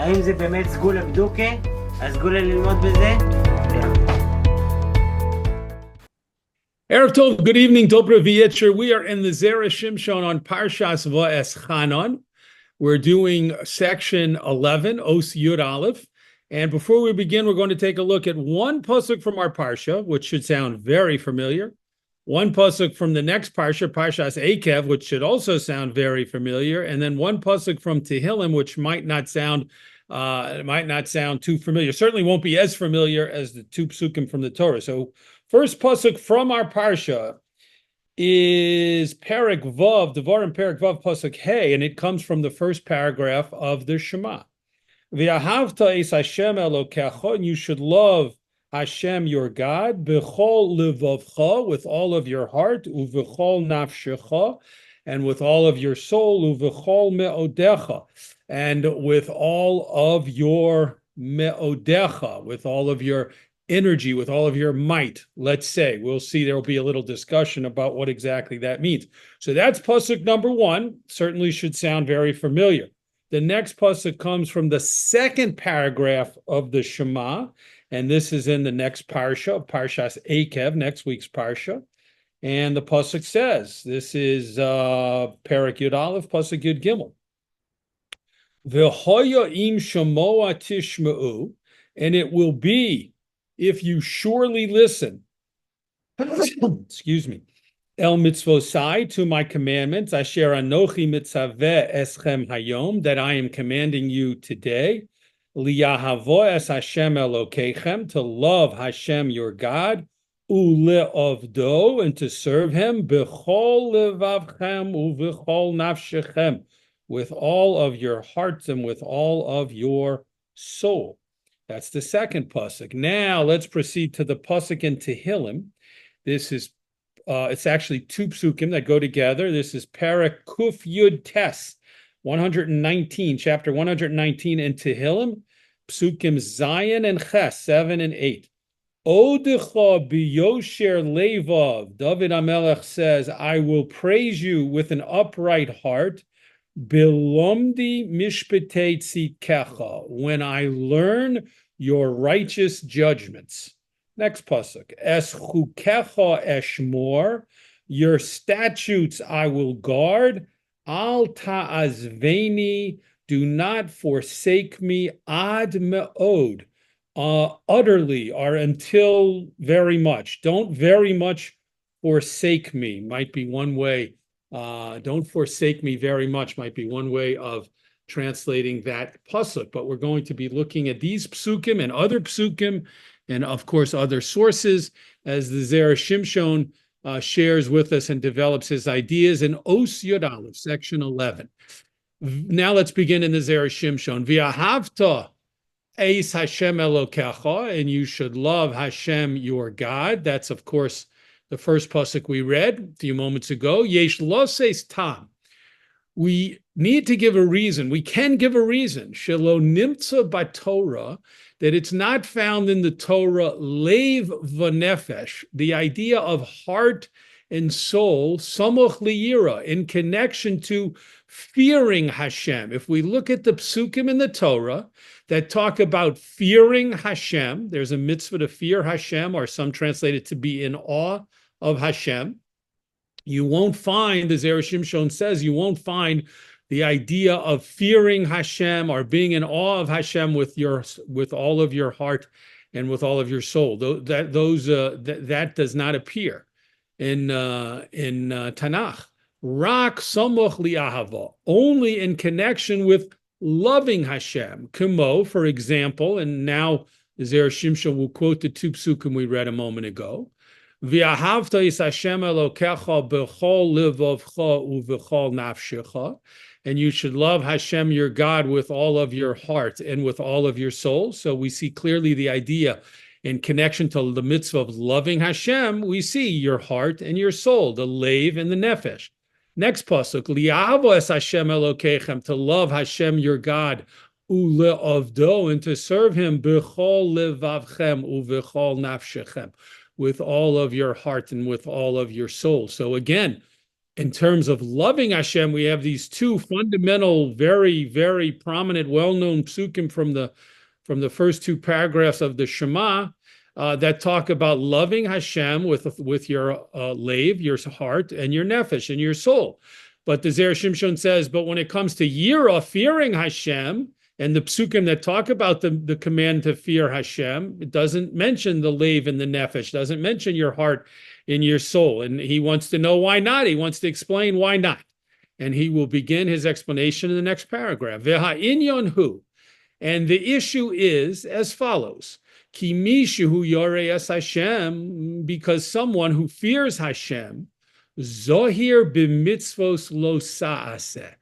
האם זה באמת סגולה בדוקה? הסגולה ללמוד בזה? Erev Tov, good evening, Dobra V'Yetcher. We are in the Zera Shimshon on Parshas Va'eschanan. We're doing section 11, Os Yud Aleph. And before we begin, we're going to take a look at one pasuk from our parsha, which should sound very familiar. One pasuk from the next parsha, Parshas Eikev, which should also sound very familiar. And then one pasuk from Tehillim, which might not sound too familiar. Certainly won't be as familiar as the two psukim from the Torah. So first pasuk from our parsha is Perek Vav, Devarim Perek Vav pasuk Hey, and it comes from the first paragraph of the Shema. V'ahavta es Hashem Elokecha, and you should love Hashem your God, b'chol levavcha, with all of your heart, uv'chol nafshecha, and with all of your soul, uv'chol me'odecha, and with all of your me'odecha, with all of your energy, with all of your might, let's say. We'll see there will be a little discussion about what exactly that means. So that's pasuk number one, certainly should sound very familiar. The next pasuk comes from the second paragraph of the Shema, and this is in the next parsha, Parshas Eikev, next week's parsha. And the pasuk says, this is Perek Yud Aleph, pasuk Yud Gimel. V'hoya im shamoa tishma'u, and it will be, if you surely listen, excuse me, El mitzvosai, to my commandments, asher anochi mitzaveh eschem hayom, that I am commanding you today, liyahavo es Hashem Elokeichem, to love Hashem your God, ule'ovdo, and to serve him, b'chol levavchem uv'chol nafshechem, with all of your hearts and with all of your soul. That's the second pasuk. Now let's proceed to the pasuk in Tehillim. This is it's actually two psukim that go together. This is Perek Kuf Yud Tes, 119, chapter 119 in Tehillim, psukim Zayin and Ches, 7 and 8. Odecha biyosher levav, David HaMelech says, I will praise you with an upright heart, bilomdi mishpetei tzidkecha, when I learn your righteous judgments. Next pasuk, es chukecha eshmor, your statutes I will guard, al ta'azveni, do not forsake me, ad me'od, utterly, or until very much. Don't very much forsake me, might be one way. Don't forsake me very much might be one way of translating that pasuk. But we're going to be looking at these psukim and other psukim, and of course other sources, as the Zera Shimshon shares with us and develops his ideas in Os Yud Aleph, section 11. Now let's begin in the Zera Shimshon. V'ahavta eis Hashem Elokecha, and you should love Hashem your God. That's of course the first pasuk we read a few moments ago. Yesh loses tam. We need to give a reason. We can give a reason. Shelo nimtza b'Torah, that it's not found in the Torah, leiv v'nefesh, the idea of heart and soul, samoch liyira, in connection to fearing Hashem. If we look at the psukim in the Torah that talk about fearing Hashem, there's a mitzvah to fear Hashem, or some translate it to be in awe of Hashem. You won't find, as Zera Shimshon says, you won't find the idea of fearing Hashem or being in awe of Hashem with all of your heart and with all of your soul. That does not appear in Tanakh. Rak samoch li'ahava, only in connection with loving Hashem. Kemo, for example, and now Zera Shimshon will quote the two psukim we read a moment ago. V'ahavta is Hashem Elokecha b'chol levavcha uv'chol nafshecha, and you should love Hashem your God with all of your heart and with all of your soul. So we see clearly the idea in connection to the mitzvah of loving Hashem. We see your heart and your soul, the leiv and the nefesh. Next pasuk, li'avo es Hashem Elokechem, to love Hashem your God, ule'avdo, and to serve him b'chol levavchem uv'chol nafshechem, with all of your heart and with all of your soul. So again, in terms of loving Hashem, we have these two fundamental, very, very prominent, well-known psukim from the first two paragraphs of the Shema that talk about loving Hashem with your lave, your heart, and your nefesh, and your soul. But the Zera Shimshon says, but when it comes to yira, fearing Hashem, and the psukim that talk about the command to fear Hashem, it doesn't mention the lave and the nefesh, doesn't mention your heart and your soul. And he wants to know why not. He wants to explain why not. And he will begin his explanation in the next paragraph. Ve'ha'inyon hu. And the issue is as follows. Ki mishu yoreas Hashem, because someone who fears Hashem, zohir b'mitzvos lo sa'aseh.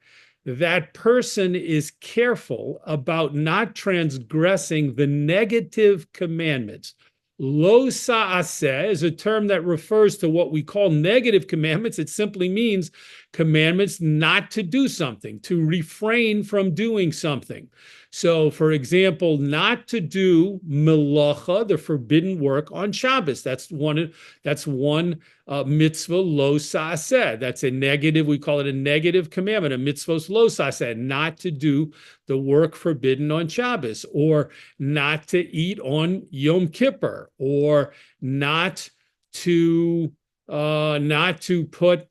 That person is careful about not transgressing the negative commandments. Lo sa'aseh is a term that refers to what we call negative commandments. It simply means commandments not to do something, to refrain from doing something. So, for example, not to do melacha, the forbidden work on Shabbos. That's one mitzvah, lo sa'aseh. That's a negative, we call it a negative commandment, a mitzvos lo sa'aseh, not to do the work forbidden on Shabbos, or not to eat on Yom Kippur, or not to put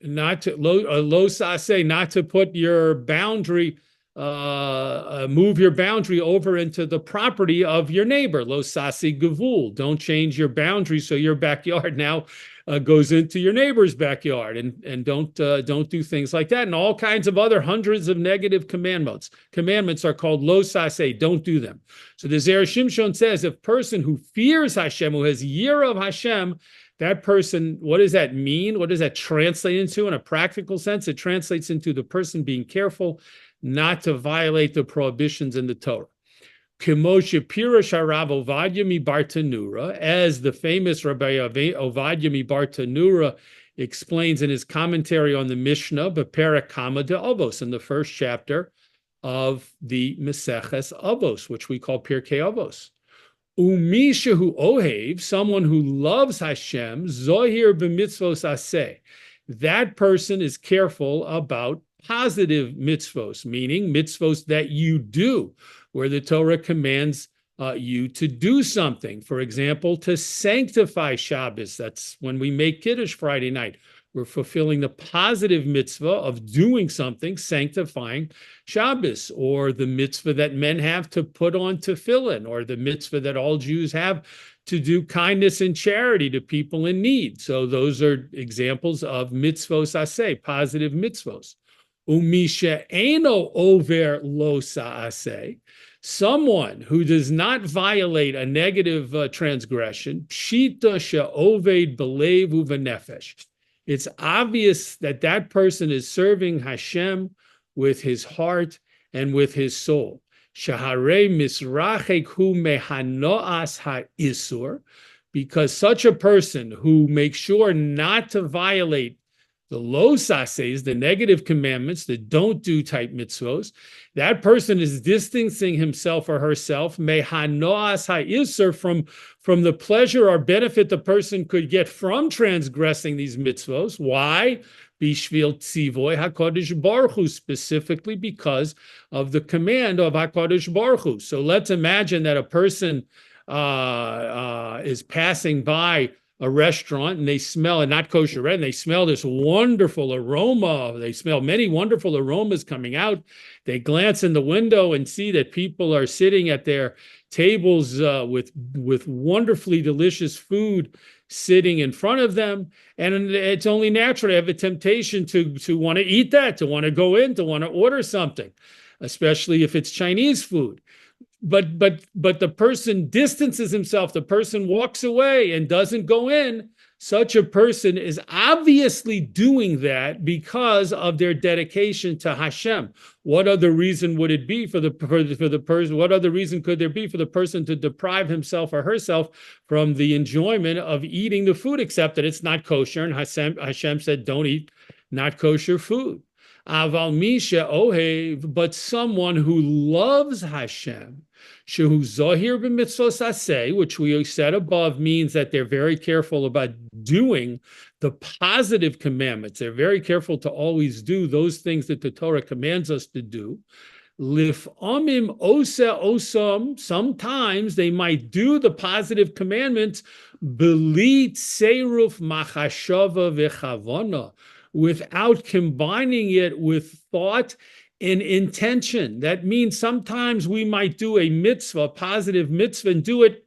not to lo saseh, not to put your boundary, move your boundary over into the property of your neighbor. Lo saseh gavul. Don't change your boundary so your backyard now goes into your neighbor's backyard, and don't do things like that. And all kinds of other hundreds of negative commandments. Commandments are called lo saseh. Don't do them. So the Zera Shimshon says, if a person who fears Hashem, who has yira of Hashem, that person, what does that mean? What does that translate into in a practical sense? It translates into the person being careful not to violate the prohibitions in the Torah. Kimoshe Pirush Harav Ovadia mi Bartanura, as the famous Rabbi Ovadia mi Bartanura explains in his commentary on the Mishnah, Beperek Kama de Avos, in the first chapter of the Meseches Avos, which we call Pirkei Avos. Umishahu ohev, someone who loves Hashem, zohir b'mitzvos aseh. That person is careful about positive mitzvos, meaning mitzvos that you do, where the Torah commands you to do something. For example, to sanctify Shabbos. That's when we make Kiddush Friday night. We're fulfilling the positive mitzvah of doing something, sanctifying Shabbos, or the mitzvah that men have to put on tefillin, or the mitzvah that all Jews have to do kindness and charity to people in need. So those are examples of mitzvos aseh, positive mitzvos. Umisha eno over lo sa'aseh, someone who does not violate a negative transgression, pshita she'oved belev uvenefesh. It's obvious that that person is serving Hashem with his heart and with his soul. Shaharei misrachek hu mehanoas ha'isur, because such a person who makes sure not to violate the lo sases, the negative commandments, the don't do type mitzvos, that person is distancing himself or herself mehanoas ha'isur from the pleasure or benefit the person could get from transgressing these mitzvos. Why? Bishvil tzivoy HaKadosh Baruch Hu, specifically because of the command of HaKadosh Baruch Hu. So let's imagine that a person is passing by a restaurant and they smell a not kosher bread, and they smell this wonderful aroma. They smell many wonderful aromas coming out. They glance in the window and see that people are sitting at their tables with wonderfully delicious food sitting in front of them. And it's only natural to have a temptation to want to eat that, to want to go in, to want to order something, especially if it's Chinese food. But the person distances himself, the person walks away and doesn't go in. Such a person is obviously doing that because of their dedication to Hashem. What other reason would it be for the person? What other reason could there be for the person to deprive himself or herself from the enjoyment of eating the food, except that it's not kosher? And Hashem said, don't eat not kosher food. Aval misha ohev, but someone who loves Hashem, Shehu Zohir b'mitzvos aseh, which we said above means that they're very careful about doing the positive commandments. They're very careful to always do those things that the Torah commands us to do. Lif'amim osa osam, sometimes they might do the positive commandments, belit seruf machashava v'chavana, without combining it with thought and intention. That means sometimes we might do a mitzvah, a positive mitzvah, and do it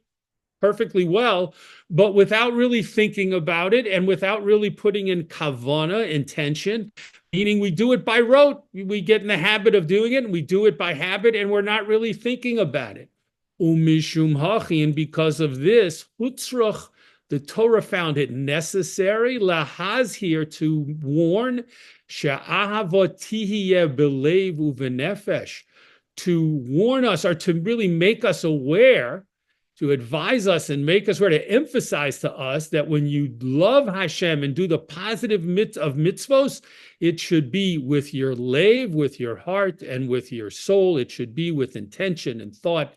perfectly well, but without really thinking about it and without really putting in kavana, intention, meaning we do it by rote. We get in the habit of doing it, and we do it by habit, and we're not really thinking about it. Umishum hachi, and because of this, hutzrach, the Torah found it necessary, lahazhir, to warn, she'ahavot tihiyeh belev uvenefesh, to warn us or to really make us aware, to advise us and make us aware, to emphasize to us that when you love Hashem and do the positive of mitzvos, it should be with your lev, with your heart, and with your soul. It should be with intention and thought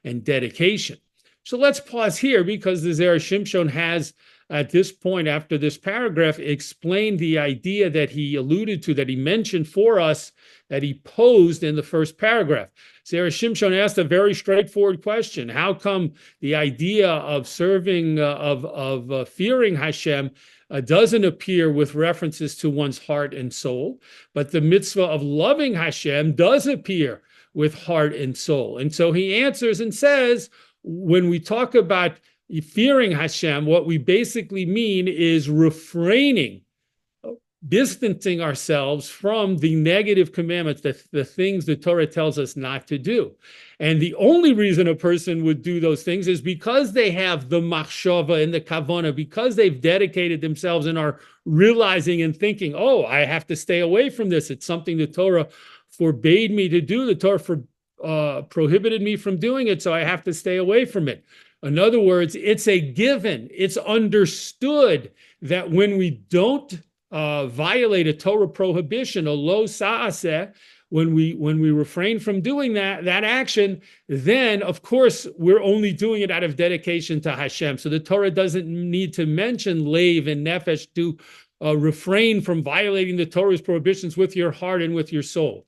and dedication. So let's pause here, because the Zera Shimshon has, at this point, after this paragraph, explained the idea that he alluded to, that he mentioned for us, that he posed in the first paragraph. Zera Shimshon asked a very straightforward question. How come the idea of serving, fearing Hashem doesn't appear with references to one's heart and soul, but the mitzvah of loving Hashem does appear with heart and soul? And so he answers and says, when we talk about fearing Hashem, what we basically mean is refraining, distancing ourselves from the negative commandments, the things the Torah tells us not to do. And the only reason a person would do those things is because they have the machshava and the kavanah, because they've dedicated themselves and are realizing and thinking, oh, I have to stay away from this. It's something the Torah forbade me to do. The Torah prohibited me from doing it, so I have to stay away from it. In other words, it's a given. It's understood that when we don't violate a Torah prohibition, a lo sa'aseh, when we refrain from doing that action, then of course we're only doing it out of dedication to Hashem. So the Torah doesn't need to mention leiv and nefesh to refrain from violating the Torah's prohibitions with your heart and with your soul.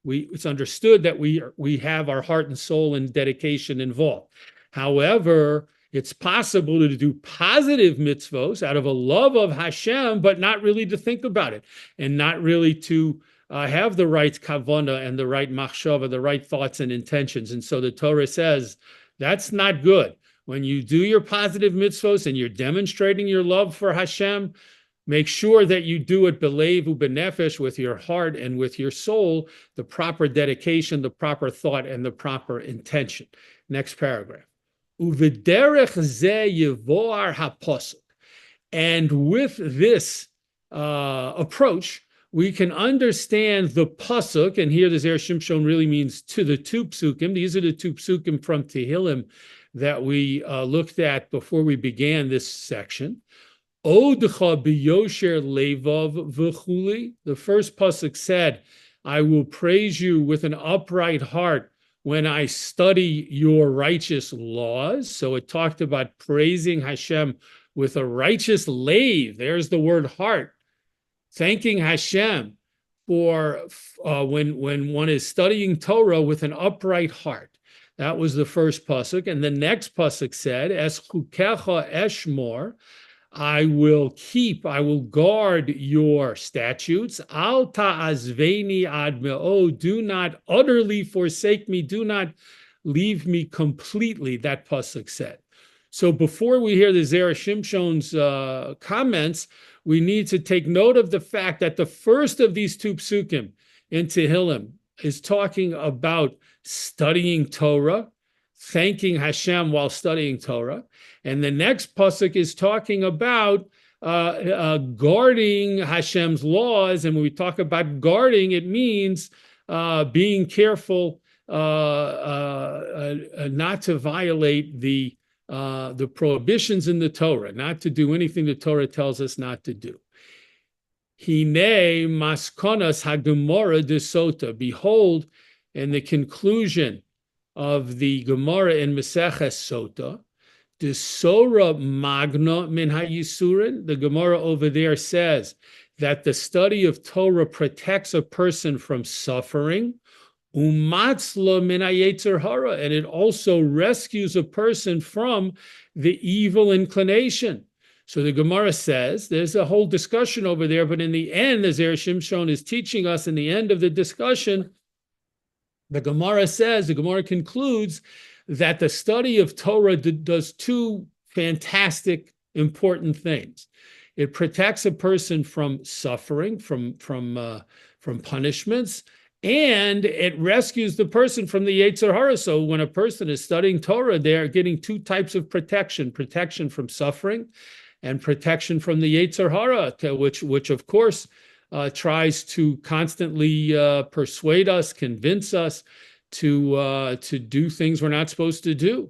It's understood that we have our heart and soul and dedication involved. However, it's possible to do positive mitzvos out of a love of Hashem, but not really to think about it, and not really to have the right kavanah and the right machshava, the right thoughts and intentions. And so the Torah says that's not good. When you do your positive mitzvos and you're demonstrating your love for Hashem, make sure that you do it belev ubenefesh, with your heart and with your soul, the proper dedication, the proper thought, and the proper intention. Next paragraph. Uvederech zeh yevoar haposuk. And with this approach, we can understand the pasuk, and here the Zera Shimshon really means to the two psukim. These are the two psukim from Tehillim that we looked at before we began this section. Odcha b'yosher levav v'chuli. The first pasuk said, I will praise you with an upright heart when I study your righteous laws. So it talked about praising Hashem with a righteous lave. There's the word heart. Thanking Hashem for when one is studying Torah with an upright heart. That was the first pasuk. And the next pasuk said, Es chukecha eshmor, I will guard your statutes. Al ta'azveni ad me'o, do not utterly forsake me, do not leave me completely, that pasuk said. So before we hear the Zera Shimshon's comments, we need to take note of the fact that the first of these two psukim in Tehillim is talking about studying Torah, thanking Hashem while studying Torah. And the next pasuk is talking about guarding Hashem's laws. And when we talk about guarding, it means being careful not to violate the prohibitions in the Torah, not to do anything the Torah tells us not to do. Hine maskonas hagemara de sota. Behold, in the conclusion of the Gemara in Maseches Sota, the Sora Magna min HaYisurin, the Gemara over there says that the study of Torah protects a person from suffering, Umatzla min hayetzer hara, and it also rescues a person from the evil inclination. So the Gemara says, there's a whole discussion over there, but in the end, as Zera Shimshon is teaching us in the end of the discussion, the Gemara concludes that the study of Torah does two fantastic, important things. It protects a person from suffering, from punishments, and it rescues the person from the Yetzer Hara. So when a person is studying Torah, they're getting two types of protection from suffering and protection from the Yetzer Hara, which of course tries to constantly persuade us, convince us to do things we're not supposed to do.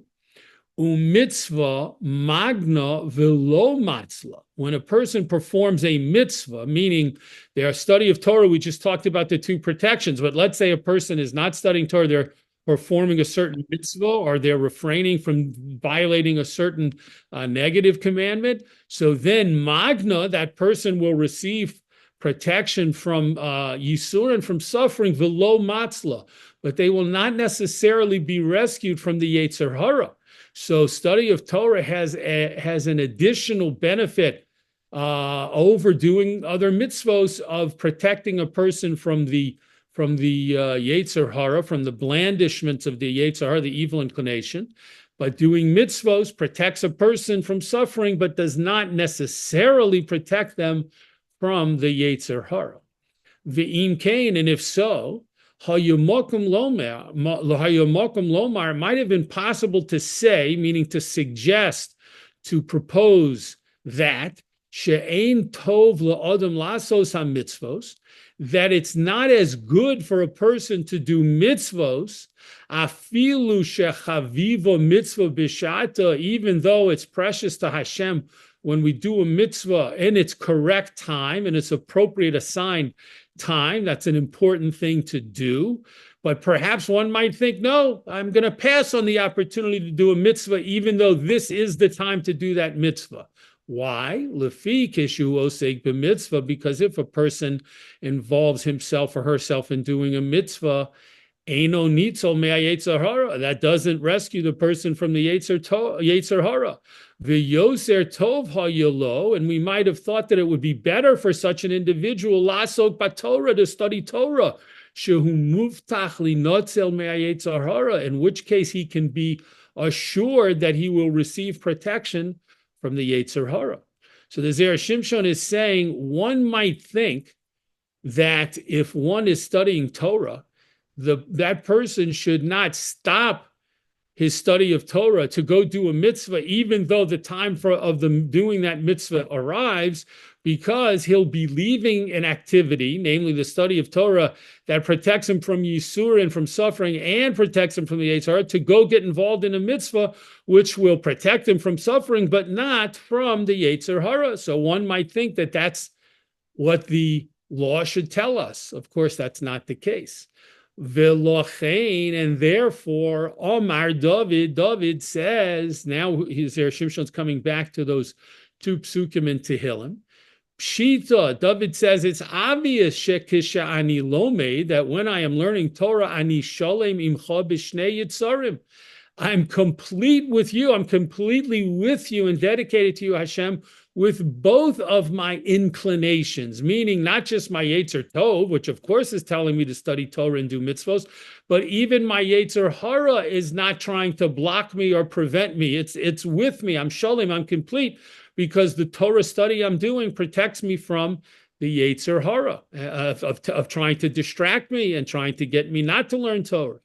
Umitzvah magna velo matzla. When a person performs a mitzvah, meaning their study of Torah, we just talked about the two protections, but let's say a person is not studying Torah, they're performing a certain mitzvah, or they're refraining from violating a certain negative commandment. So then magna, that person will receive protection from yisur and from suffering, velo matzla, but they will not necessarily be rescued from the Yetzer Hara. So study of Torah has an additional benefit over doing other mitzvos of protecting a person from the Yetzer Hara, from the blandishments of the Yetzer Hara, the evil inclination. But doing mitzvos protects a person from suffering, but does not necessarily protect them from the Yetzer Hara. V'im kain, and if so, Hayomokum lomar, it might have been possible to say, meaning to suggest, to propose that she'ein tov la'adam lasos ha-mitzvos, that it's not as good for a person to do mitzvos, afilu shechavivo mitzvah b'shata, even though it's precious to Hashem when we do a mitzvah in its correct time and its appropriate assigned time. That's an important thing to do. But perhaps one might think, no, I'm going to pass on the opportunity to do a mitzvah, even though this is the time to do that mitzvah. Why? Lefi kishu oseg b'mitzvah, because if a person involves himself or herself in doing a mitzvah, eino nitzol me'ayetzer hara, that doesn't rescue the person from the yetzer hara. V'yoser tov hayolo, and we might have thought that it would be better for such an individual lasok b'Torah, to study Torah, shehu muftach linotzel me'ayetzer hara, in which case he can be assured that he will receive protection from the Yetzer Hara. So the Zera Shimshon is saying one might think that if one is studying Torah, that person should not stop his study of Torah to go do a mitzvah, even though the time of them doing that mitzvah arrives, because he'll be leaving an activity, namely the study of Torah, that protects him from yisur and from suffering, and protects him from the Yetzer Hara, to go get involved in a mitzvah which will protect him from suffering, but not from the Yetzer Hara. So one might think that that's what the law should tell us. Of course, that's not the case. Velochein, and therefore, Omar David says, now Zera Shimshon's coming back to those two psukim in Tehillim. Pshita, David says, it's obvious shekisha ani lomed, that when I am learning Torah, ani shalem imcha b'shnei yitzarim, I'm complete with you, I'm completely with you and dedicated to you, Hashem, with both of my inclinations, meaning not just my Yetzer Tov, which of course is telling me to study Torah and do mitzvos, but even my Yetzer Hara is not trying to block me or prevent me. It's with me. I'm shalom, I'm complete, because the Torah study I'm doing protects me from the Yetzer Hara of trying to distract me and trying to get me not to learn Torah.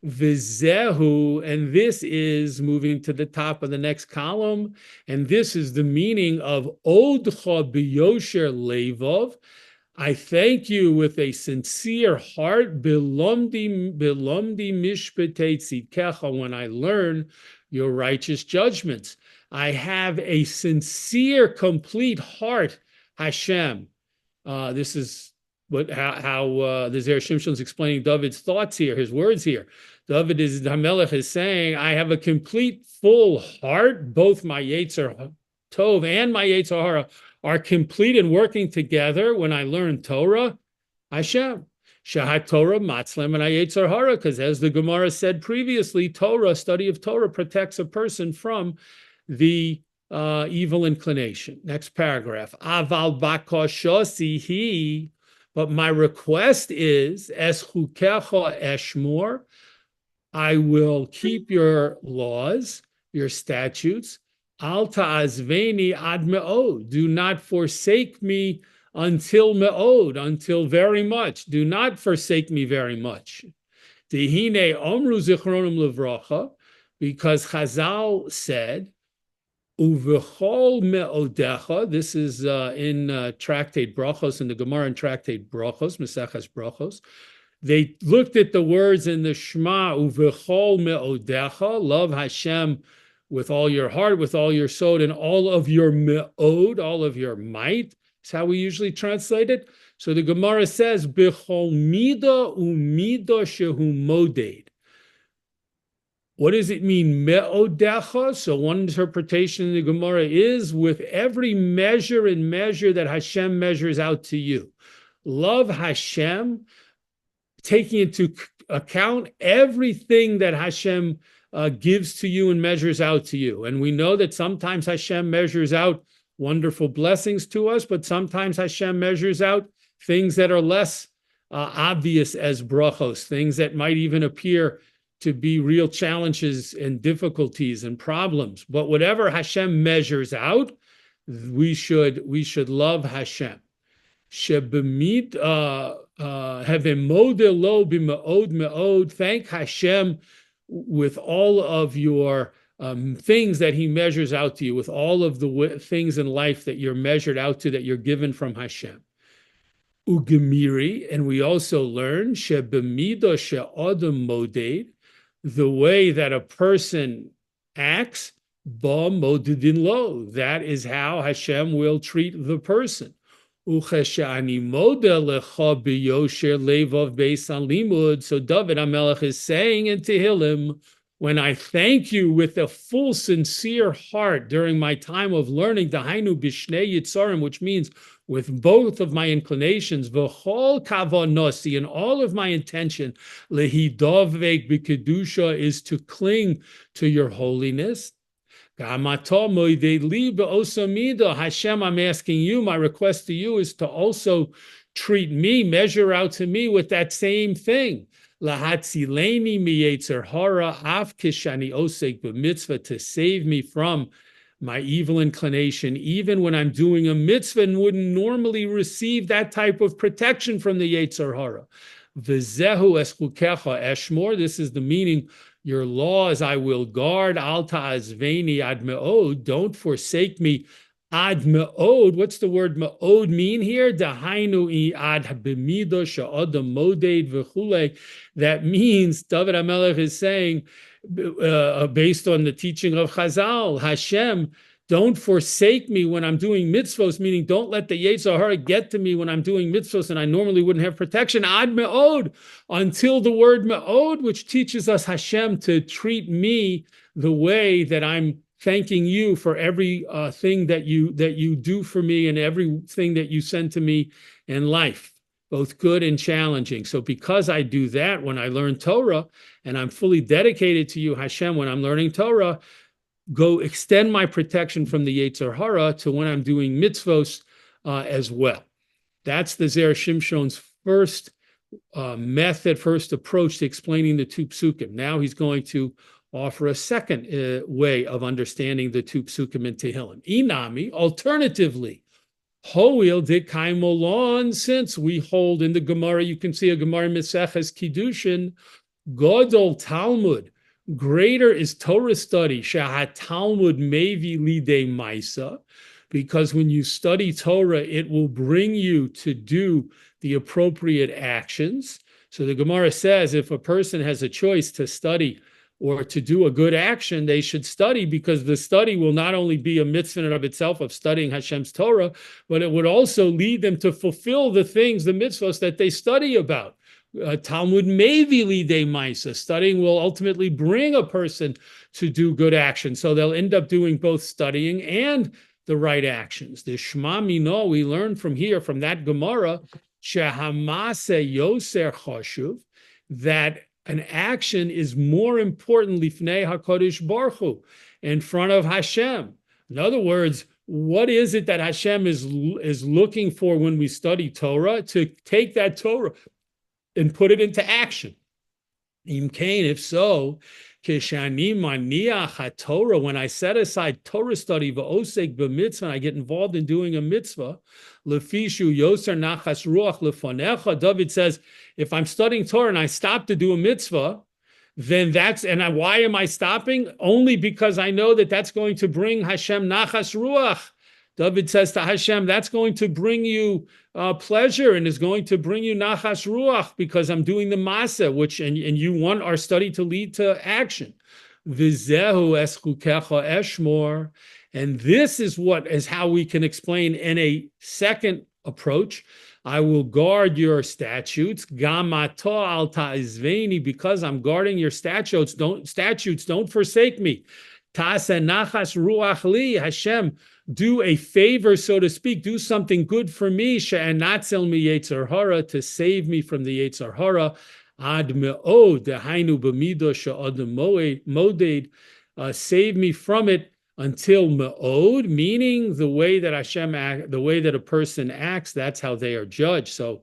Vizehu, and this is moving to the top of the next column, and this is the meaning of Odcha b'yosher levov. I thank you with a sincere heart, bilomdi mishpetei tzidkecha, when I learn your righteous judgments. I have a sincere, complete heart, Hashem. This is what how the Zera Shimshon is explaining David's thoughts here, his words here. David is Hamelech is saying, I have a complete, full heart. Both my Yetzer Tov and my Yetzer Hara are complete and working together when I learn Torah. Hashem. Shahat Torah matzlem and Yetzer Hara, because as the Gemara said previously, Torah, study of Torah, protects a person from the evil inclination. Next paragraph. Aval bakoshosihi, but my request is, es chukecha eshmor, I will keep your laws, your statutes. Al ta'azveni ad me'od, do not forsake me until me'od, until very much. Do not forsake me very much. Dehine omru zichronim levracha, because Chazal said, uvechol me'odecha, this is in Tractate Brachos, in the Gemara in Tractate Brachos, Maseches Brachos. They looked at the words in the Shema, uvechol me'odecha, love Hashem with all your heart, with all your soul, and all of your me'od, all of your might. That's how we usually translate it. So the Gemara says, bechol mida umida shehu moded. What does it mean, me'odecha? So one interpretation in the Gemara is with every measure and measure that Hashem measures out to you. Love Hashem, taking into account everything that Hashem gives to you and measures out to you. And we know that sometimes Hashem measures out wonderful blessings to us, but sometimes Hashem measures out things that are less obvious as brachos, things that might even appear to be real challenges and difficulties and problems. But whatever Hashem measures out, we should love Hashem. Shebemid have lo b'me'od me'od. Thank Hashem with all of your things that He measures out to you, with all of the things in life that you're measured out to, that you're given from Hashem. Ugemiri, and we also learn shebemida she'adam moded, the way that a person acts, ba modedin lo, that is how Hashem will treat the person. So David HaMelech is saying in Tehillim, when I thank you with a full, sincere heart during my time of learning, Dahainu Bishnei Yitzarim, which means with both of my inclinations, V'chol kavonosi, and all of my intention, Lehidovek b'kedusha, is to cling to your holiness. Hashem, I'm asking you, my request to you is to also treat me, measure out to me with that same thing. Lahatzileni miyetzer hara af kishani osek b'mitzvah, to save me from my evil inclination, even when I'm doing a mitzvah and wouldn't normally receive that type of protection from the yetzer hara. V'zehu eschukecha eshmor, this is the meaning. Your laws I will guard. Al ta'azveni ad me'od. Don't forsake me. Ad me'od. What's the word me'od mean here? Dahainu ad b'mido she'adam moded v'chulei. That means, David HaMelech is saying, based on the teaching of Chazal, Hashem, don't forsake me when I'm doing mitzvos, meaning don't let the Yetzer Hara get to me when I'm doing mitzvos and I normally wouldn't have protection. Ad me'od, until the word me'od, which teaches us Hashem to treat me the way that I'm thanking you for every thing that you do for me and everything that you send to me in life, both good and challenging. So because I do that when I learn Torah, and I'm fully dedicated to you, Hashem, when I'm learning Torah, go extend my protection from the Yetzer Hara to when I'm doing mitzvos as well. That's the Zera Shimshon's first first approach to explaining the two psukim. Now he's going to offer a second way of understanding the two psukim in Tehillim. Inami, alternatively, Hoil de Kaimolon, since we hold in the Gemara, you can see a Gemara Maseches Kiddushin, Godol Talmud, greater is Torah study, Shahat Talmud Mevi Lidei Maisa, because when you study Torah, it will bring you to do the appropriate actions. So the Gemara says if a person has a choice to study or to do a good action, they should study, because the study will not only be a mitzvah in and of itself of studying Hashem's Torah, but it would also lead them to fulfill the things, the mitzvahs that they study about. Talmud mevi lidei maisa. Studying will ultimately bring a person to do good action. So they'll end up doing both studying and the right actions. The Shema Mino, we learn from here, from that Gemara, shehamase yoser choshuv, that an action is more important lifnei HaKadosh Baruch Hu, in front of Hashem. In other words, what is it that Hashem is looking for when we study Torah? To take that Torah and put it into action. Imkain, if so, kishani maniach Torah, when I set aside Torah study, v'osek b'mitzvah, and I get involved in doing a mitzvah, lefishu yoser nachas ruach lefanecha. David says, if I'm studying Torah and I stop to do a mitzvah, then why am I stopping? Only because I know that that's going to bring Hashem nachas ruach. David says to Hashem, that's going to bring you pleasure and is going to bring you nachas ruach, because I'm doing the maaseh, and you want our study to lead to action. V'zehu es chukecha eshmor, and this is how we can explain in a second approach. I will guard your statutes. Gamato al ta'izveni, because I'm guarding your statutes. Don't forsake me. Ta'aseh nachas ruach li, Hashem, do a favor, so to speak, do something good for me, she'anatzel mi yetzer hara, to save me from the yetzer hara, ad me'od, dehainu b'midah she'adam moded, save me from it until me'od, meaning the way that Hashem the way that a person acts, that's how they are judged. So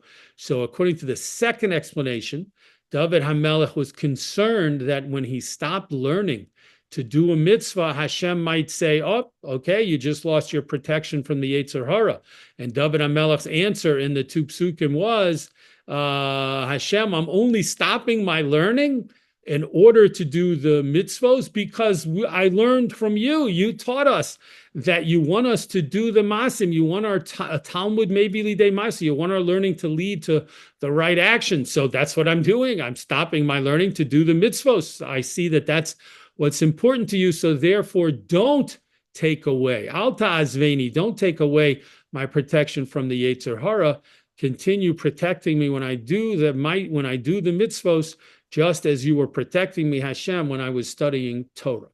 according to the second explanation, David HaMelech was concerned that when he stopped learning to do a mitzvah, Hashem might say, oh, okay, you just lost your protection from the Yetzer Hara. And David HaMelech's answer in the two psukim was, Hashem, I'm only stopping my learning in order to do the mitzvos because I learned from you. You taught us that you want us to do the masim. You want our Talmud maybe lidei masim. You want our learning to lead to the right action. So that's what I'm doing. I'm stopping my learning to do the mitzvos. I see that that's what's important to you, so therefore don't take away. Al ta'azveni, don't take away my protection from the Yetzer Hara. Continue protecting me when I do the mitzvos, just as you were protecting me, Hashem, when I was studying Torah.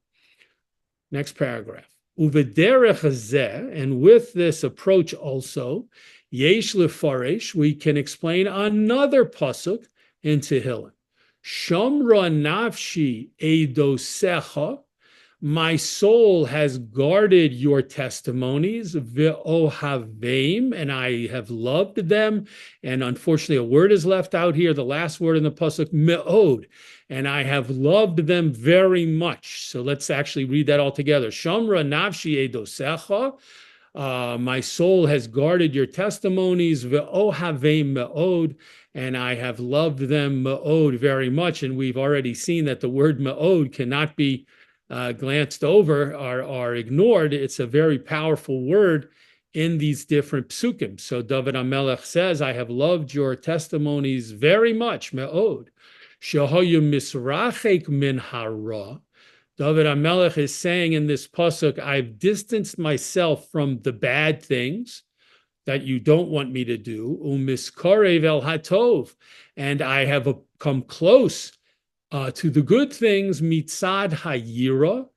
Next paragraph. Uvederech hazeh, and with this approach also, yesh lefaresh, we can explain another pasuk in Tehillim. Shomra nafshi eidosecha, my soul has guarded your testimonies, ve'ohaveim, and I have loved them. And unfortunately, a word is left out here, the last word in the pasuk, me'od, and I have loved them very much. So let's actually read that all together. Shomra nafshi eidosecha, my soul has guarded your testimonies, ve'ohaveim me'od, and I have loved them me'od very much. And we've already seen that the word me'od cannot be glanced over or ignored. It's a very powerful word in these different psukim. So David HaMelech says, I have loved your testimonies very much, me'od. Shehoyu misrachek min hara. David HaMelech is saying in this pasuk, I've distanced myself from the bad things that you don't want me to do, umiskarev el hatov, and I have come close to the good things, mitzad hayira,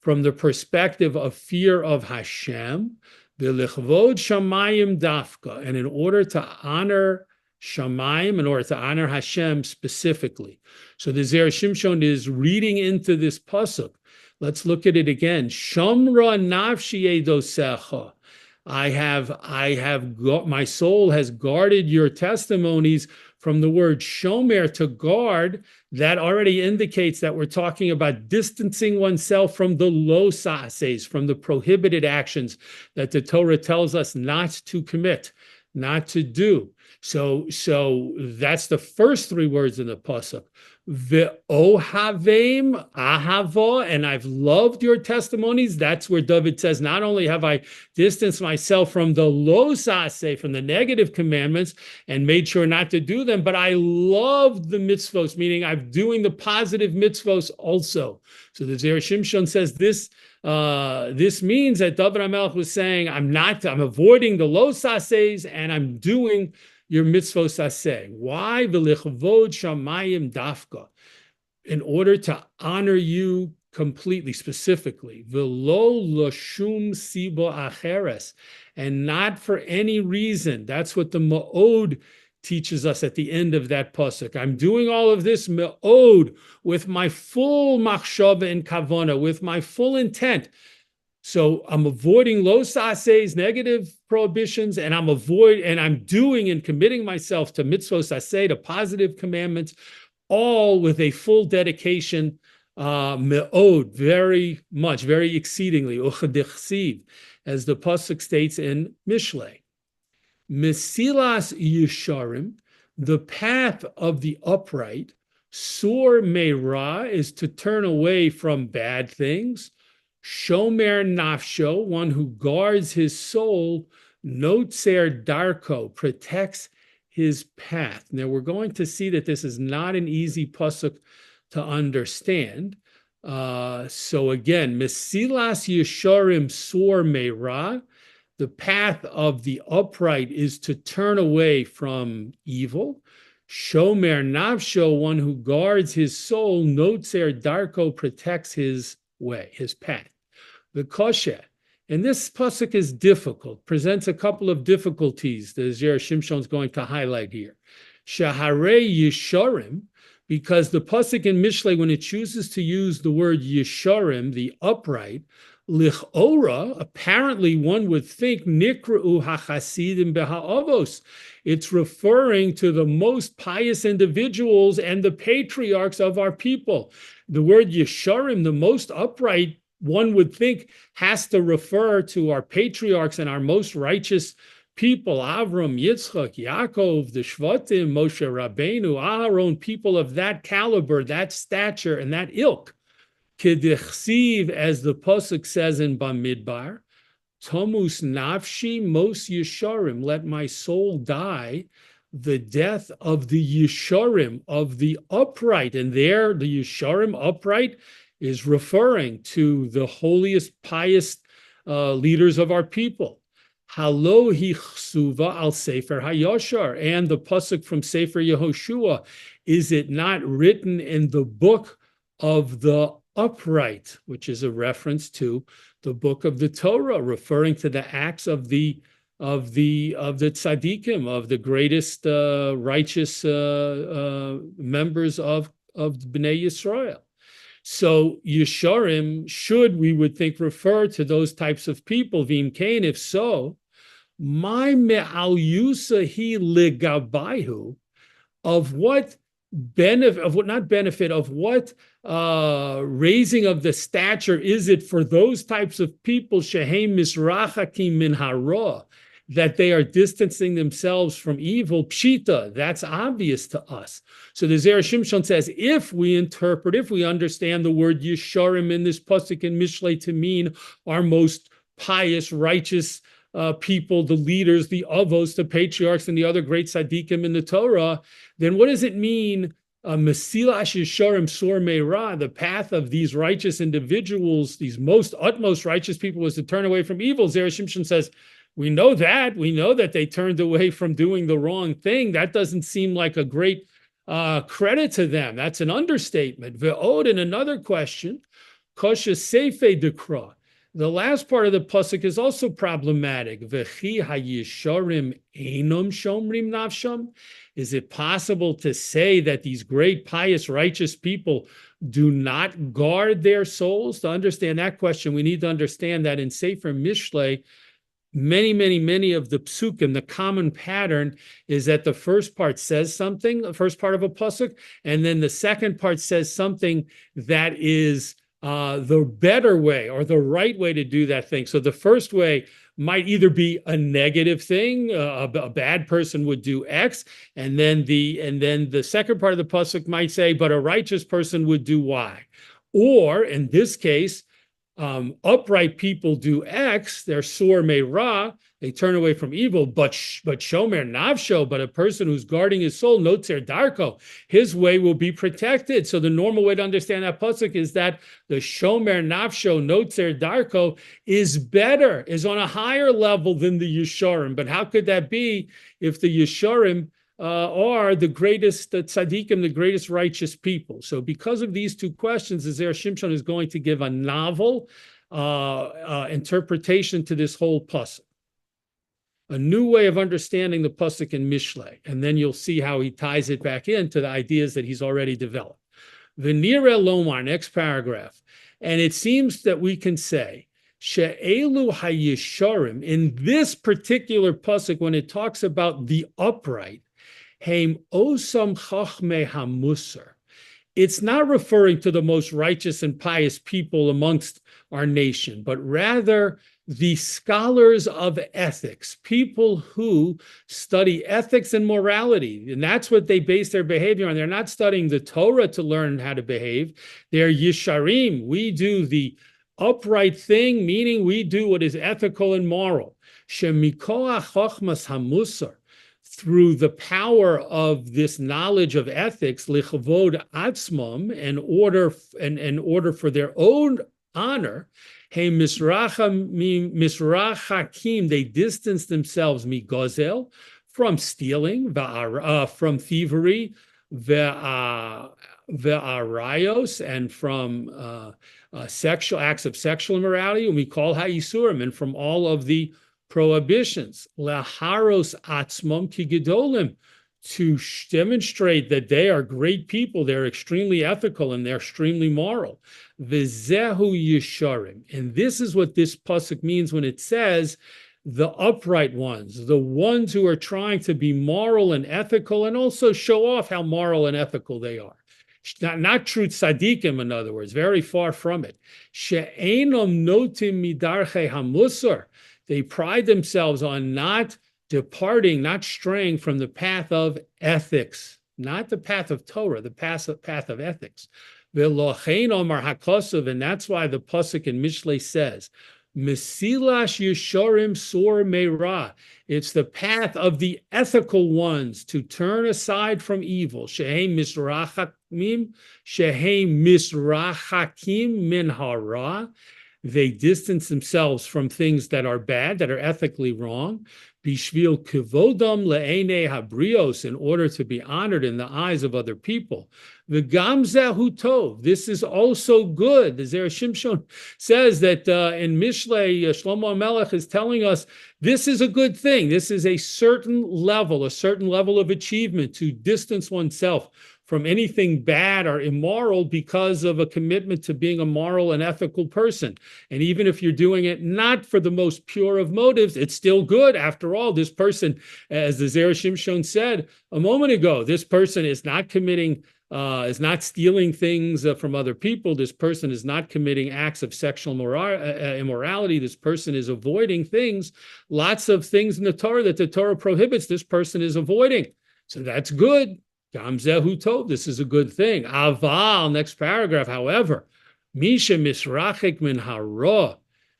from the perspective of fear of Hashem, v'lichvod shamayim dafka, and in order to honor Shamayim, in order to honor Hashem specifically. So the Zera Shimshon is reading into this pasuk. Let's look at it again. Shomra nafshi edosecha. My soul has guarded your testimonies. From the word shomer, to guard, that already indicates that we're talking about distancing oneself from the lo sa'ases, from the prohibited actions that the Torah tells us not to commit. not to do. So that's the first three words in the pasuk. Ve'ohavim ahava, and I've loved your testimonies. That's where David says, not only have I distanced myself from the lo saseh, from the negative commandments, and made sure not to do them, but I loved the mitzvos, meaning I'm doing the positive mitzvos also. So the Zera Shimshon says this means that David HaMelech was saying, I'm avoiding the lo sasehs, and I'm doing your mitzvos aseh. Why? V'lichvod shamayim dafka. In order to honor you completely, specifically. V'lo l'shum sibo acheres. And not for any reason. That's what the Ma'od teaches us at the end of that pasuk. I'm doing all of this Ma'od with my full machshava and kavana, with my full intent. So I'm avoiding lo sasehs, negative prohibitions, and I'm doing and committing myself to mitzvos aseh, to positive commandments, all with a full dedication, me'od, very much, very exceedingly, uchadichsiv, as the pasuk states in Mishlei. Mesilas yesharim, the path of the upright, sur meira, is to turn away from bad things. Shomer nafsho, one who guards his soul, notzer darko, protects his path. Now we're going to see that this is not an easy pasuk to understand. So again, mesilas yesharim sur meira, the path of the upright is to turn away from evil. Shomer nafsho, one who guards his soul, notzer darko, protects his way, his path. The kosher, and this pasuk is difficult, presents a couple of difficulties that Zera Shimshon is going to highlight here. Shaharei yesharim, because the pasuk in Mishlei, when it chooses to use the word yesharim, the upright, lichora, apparently one would think nikra'u hachasidim beha'avos. It's referring to the most pious individuals and the patriarchs of our people. The word yesharim, the most upright, one would think has to refer to our patriarchs and our most righteous people, Avram, Yitzchak, Yaakov, the Shvatim, Moshe Rabbeinu, our own people of that caliber, that stature, and that ilk. Kedichsiv, as the pasuk says in Bamidbar, Tomus nafshi mos yesharim, let my soul die the death of the yesharim, of the upright. And there, the yesharim, upright, is referring to the holiest, pious leaders of our people. Halo hichsuva al Sefer Hayashar, and the pasuk from Sefer Yehoshua, is it not written in the book of the upright, which is a reference to the book of the Torah, referring to the acts of the tzaddikim, of the greatest righteous members of Bnei Yisrael. So Yesharim should, we would think, refer to those types of people. V'im kain, if so, my me'al yusahi ligabayhu, of what benefit, of what not benefit, of what raising of the stature is it for those types of people, shehem misrachakim min hara, that they are distancing themselves from evil? Pshita, that's obvious to us. So the Zera Shimshon says, if we interpret, if we understand the word Yesharim in this pasuk in Mishlei to mean our most pious, righteous people, the leaders, the avos, the patriarchs, and the other great tzaddikim in the Torah, then what does it mean? Mesilas Yesharim Sur Meira, the path of these righteous individuals, these utmost righteous people, was to turn away from evil. Zera Shimshon says, we know that. We know that they turned away from doing the wrong thing. That doesn't seem like a great credit to them. That's an understatement. Ve'od, and another question, kosher seife dekra. The last part of the pasuk is also problematic. V'chi hayesharim einom shomrim nafsham. Is it possible to say that these great, pious, righteous people do not guard their souls? To understand that question, we need to understand that in Sefer Mishlei, many of the psukim, the common pattern is that the first part says something, the first part of a pasuk, and then the second part says something that is the better way or the right way to do that thing. So the first way might either be a negative thing, a bad person would do X, and then the second part of the pasuk might say, but a righteous person would do Y. Or in this case, upright people do X, they're sur me'ra, they turn away from evil, but shomer navsho, but a person who's guarding his soul, notzer darko, his way will be protected. So the normal way to understand that pasuk is that the shomer navsho, notzer darko, is better, is on a higher level than the Yesharim. But how could that be if the Yesharim are the greatest tzaddikim, the greatest righteous people? So because of these two questions, the Zera Shimshon is going to give a novel interpretation to this whole pasuk, a new way of understanding the pasuk in Mishlei, and then you'll see how he ties it back into the ideas that he's already developed. V'nireh lomar, next paragraph, and it seems that we can say she'elu hayesharim, in this particular pasuk, when it talks about the upright, Heim osam chachmei hamusar. It's not referring to the most righteous and pious people amongst our nation, but rather the scholars of ethics, people who study ethics and morality. And that's what they base their behavior on. They're not studying the Torah to learn how to behave. They're yesharim. We do the upright thing, meaning we do what is ethical and moral. Shemikoach chachmas hamusar. Through the power of this knowledge of ethics, lichavod atzmam, in order for their own honor, hey misrachakim, they distance themselves migozel, from stealing, from thievery, ve'arayos, and from sexual acts of sexual immorality, and we call ha'isurim, and from all of the prohibitions, laharos atzmam ki gedolim, to demonstrate that they are great people, they're extremely ethical, and they're extremely moral. V'zehu yesharim, and this is what this pasuk means when it says the upright ones, the ones who are trying to be moral and ethical, and also show off how moral and ethical they are. Not true tzaddikim, in other words, very far from it. She'enom notim midarchei hamusar. They pride themselves on not departing, not straying from the path of ethics, not the path of Torah, the path of ethics. And that's why the pasuk in Mishlei says, Mesilash Yesharim Sor Meira. It's the path of the ethical ones to turn aside from evil. Shehem Misrachakim min hara. They distance themselves from things that are bad, that are ethically wrong. Bishvil kivodam le'enei habrios, in order to be honored in the eyes of other people. V'gam zehu tov, this is also good. The Zera Shimshon says that in Mishlei, Shlomo HaMelech is telling us this is a good thing. This is a certain level of achievement, to distance oneself from anything bad or immoral because of a commitment to being a moral and ethical person. And even if you're doing it not for the most pure of motives, it's still good. After all, this person, as the Zera Shimshon said a moment ago, this person is not committing, is not stealing things from other people. This person is not committing acts of sexual immorality. This person is avoiding things, lots of things in the Torah that the Torah prohibits, this person is avoiding. So that's good. Gam zehu tov, this is a good thing. Aval, next paragraph, however, Misha misrachik min hara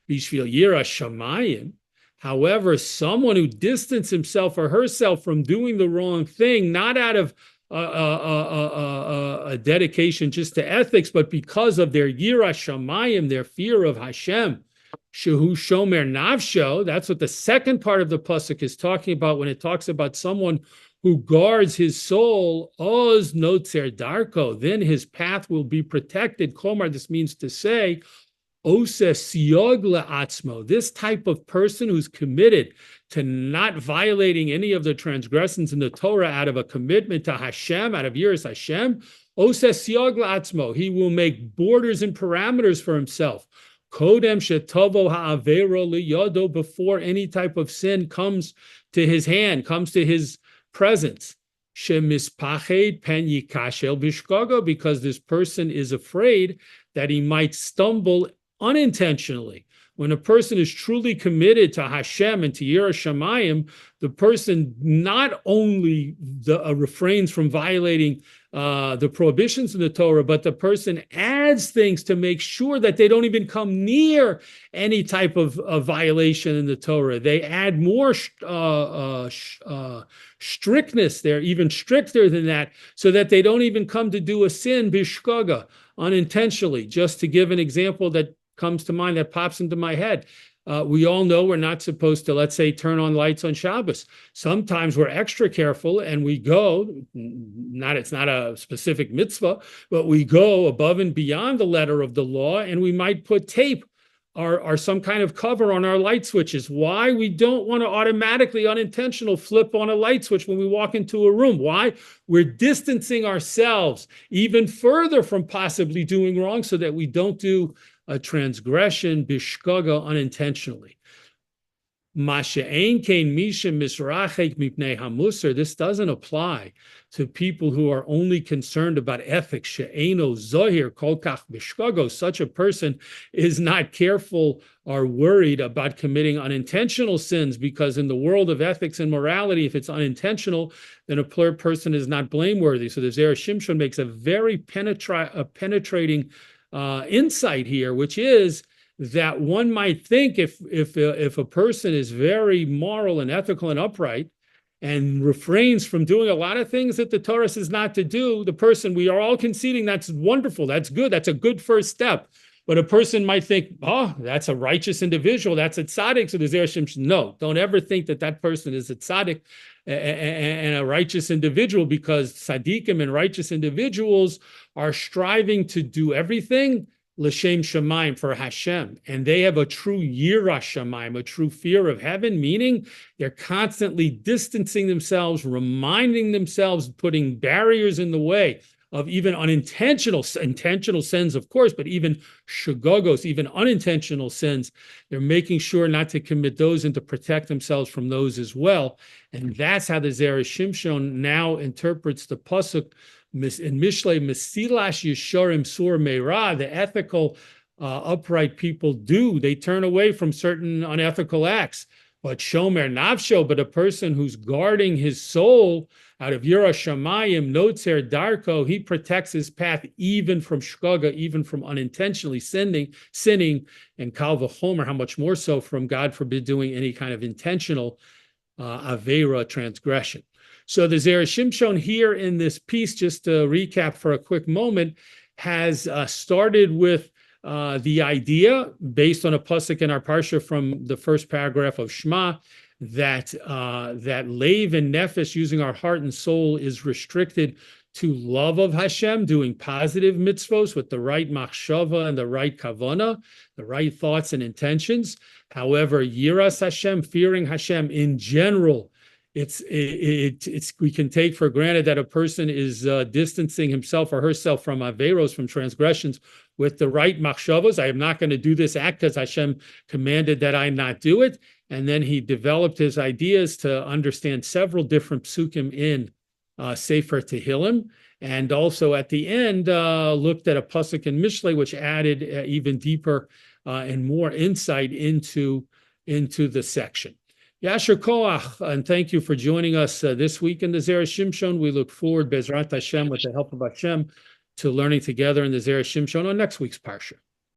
bishvil yira shamayim. However, someone who distanced himself or herself from doing the wrong thing, not out of a dedication just to ethics, but because of their yira shamayim, their fear of Hashem, shehu shomer navsho, that's what the second part of the pasuk is talking about when it talks about someone who guards his soul, oz notzer darko, then his path will be protected. Komar, this means to say, ose siog le'atzmo, this type of person who's committed to not violating any of the transgressions in the Torah out of a commitment to Hashem, out of yiras Hashem, ose siog le'atzmo, he will make borders and parameters for himself. Kodem shetovo ha'avero liyodo, before any type of sin comes to his hand, comes to his presence. Shemispached pen yikashel bishgaga, because this person is afraid that he might stumble unintentionally. When a person is truly committed to Hashem and to Zera Shamayim, the person not only refrains from violating the prohibitions in the Torah, but the person adds things to make sure that they don't even come near any type of violation in the Torah. They add more strictness there, even stricter than that, so that they don't even come to do a sin bishgaga, unintentionally. Just to give an example that comes to mind, that pops into my head. We all know we're not supposed to, let's say, turn on lights on Shabbos. Sometimes we're extra careful and we go, it's not a specific mitzvah, but we go above and beyond the letter of the law, and we might put tape or some kind of cover on our light switches. Why? We don't want to automatically, unintentional flip on a light switch when we walk into a room. Why? We're distancing ourselves even further from possibly doing wrong so that we don't do a transgression, bishgaga, unintentionally. This doesn't apply to people who are only concerned about ethics. Such a person is not careful or worried about committing unintentional sins, because in the world of ethics and morality, if it's unintentional, then a person is not blameworthy. So the Zera Shimshon makes a very penetrating insight here, which is that one might think if a person is very moral and ethical and upright and refrains from doing a lot of things that the Torah says not to do, the person, we are all conceding that's wonderful, that's good, that's a good first step. But a person might think, oh, that's a righteous individual, that's a tzaddik. So the Zera Shimshon, no, don't ever think that that person is a tzaddik and a righteous individual, because tzaddikim and righteous individuals are striving to do everything l'shem shamayim, for Hashem, and they have a true yira shamayim, a true fear of heaven, meaning they're constantly distancing themselves, reminding themselves, putting barriers in the way of even intentional sins, of course, but even shagogos, even unintentional sins. They're making sure not to commit those and to protect themselves from those as well. And that's how the Zera Shimshon now interprets the pasuk in Mishlei, Mesilash Yesharim Sur Meira. The ethical, upright people they turn away from certain unethical acts. But Shomer Navsho, but a person who's guarding his soul out of Yira Shamayim, Notzer Darko, he protects his path even from shgaga, even from unintentionally sinning, and Kal v'chomer, how much more so from, God forbid, doing any kind of intentional avera, transgression. So the Zera Shimshon here in this piece, just to recap for a quick moment, has started with the idea, based on a pasuk in our parsha from the first paragraph of Shema, that leiv and nefesh, using our heart and soul, is restricted to love of Hashem, doing positive mitzvos with the right machshava and the right kavana, the right thoughts and intentions. However, yiras Hashem, fearing Hashem in general, we can take for granted that a person is distancing himself or herself from averos, from transgressions, with the right machshavos. I am not going to do this act because Hashem commanded that I not do it. And then he developed his ideas to understand several different psukim in Sefer Tehillim, and also at the end looked at a pasuk in Mishlei, which added even deeper and more insight into the section. Yasher Koach, and thank you for joining us this week in the Zera Shimshon. We look forward, Bezrat Hashem, with the help of Hashem, to learning together in the Zera Shimshon on next week's Parsha.